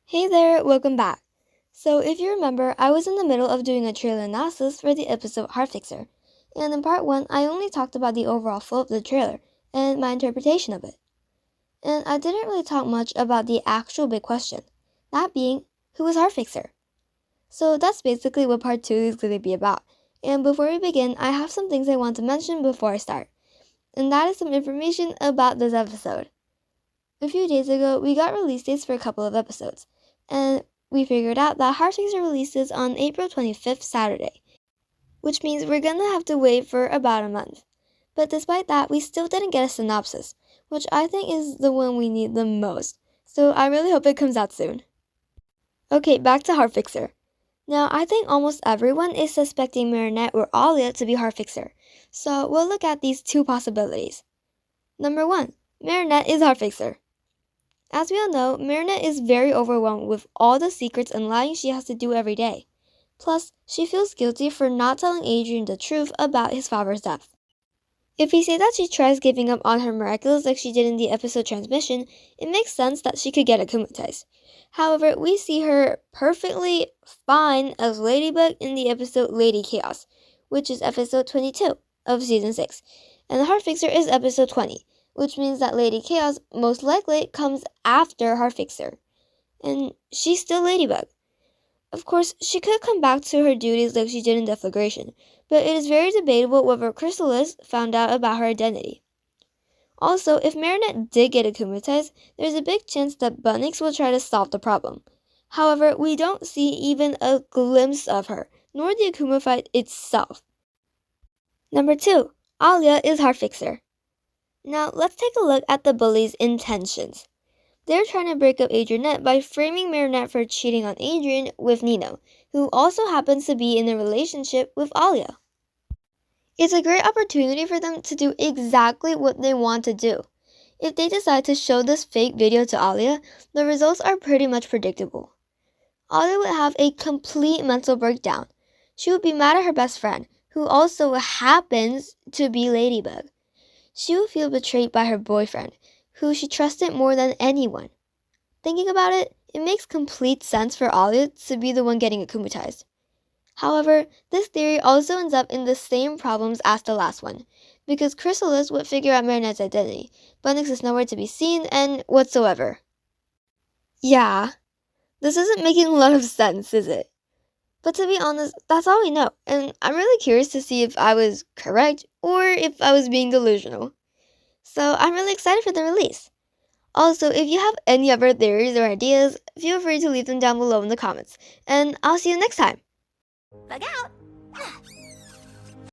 Hey there, welcome back. So, if you remember, I was in the middle of doing a trailer analysis for the episode Heartfixer, and in part 1, I only talked about the overall flow of the trailer and my interpretation of it. And I didn't really talk much about the actual big question, that being, who is Heartfixer? So, that's basically what part 2 is going to be about. And before we begin, I have some things I want to mention before I start, and that is some information about this episode. A few days ago, we got release dates for a couple of episodes, and we figured out that Heartfixer releases on April 25th, Saturday, which means we're gonna have to wait for about a month. But despite that, we still didn't get a synopsis, which I think is the one we need the most, so I really hope it comes out soon. Okay, back to Heartfixer. Now, I think almost everyone is suspecting Marinette or Alia to be Heartfixer, so we'll look at these two possibilities. Number 1, Marinette is Heartfixer. As we all know, Marinette is very overwhelmed with all the secrets and lying she has to do every day. Plus, she feels guilty for not telling Adrian the truth about his father's death. If we say that she tries giving up on her miraculous like she did in the episode Transmission, it makes sense that she could get akumatized. However, we see her perfectly fine as Ladybug in the episode Lady Chaos, which is episode 22 of season 6, and the Heartfixer is episode 20, which means that Lady Chaos most likely comes after Heartfixer, and she's still Ladybug. Of course, she could come back to her duties like she did in Deflagration, but it is very debatable whether Chrysalis found out about her identity. Also, if Marinette did get akumatized, there's a big chance that Bunnix will try to solve the problem. However, we don't see even a glimpse of her, nor the Akuma fight itself. Number 2, Alia is Heartfixer. Now, let's take a look at the bullies' intentions. They're trying to break up Adrianette by framing Marinette for cheating on Adrian with Nino, who also happens to be in a relationship with Alia. It's a great opportunity for them to do exactly what they want to do. If they decide to show this fake video to Alia, the results are pretty much predictable. Alia would have a complete mental breakdown. She would be mad at her best friend, who also happens to be Ladybug. She would feel betrayed by her boyfriend, who she trusted more than anyone. Thinking about it, it makes complete sense for Alia to be the one getting akumatized. However, this theory also ends up in the same problems as the last one, because Chrysalis would figure out Marinette's identity, Bunnix is nowhere to be seen, and whatsoever. Yeah, this isn't making a lot of sense, is it? But to be honest, that's all we know, and I'm really curious to see if I was correct or if I was being delusional. So I'm really excited for the release. Also, if you have any other theories or ideas, feel free to leave them down below in the comments, and I'll see you next time. Bug out!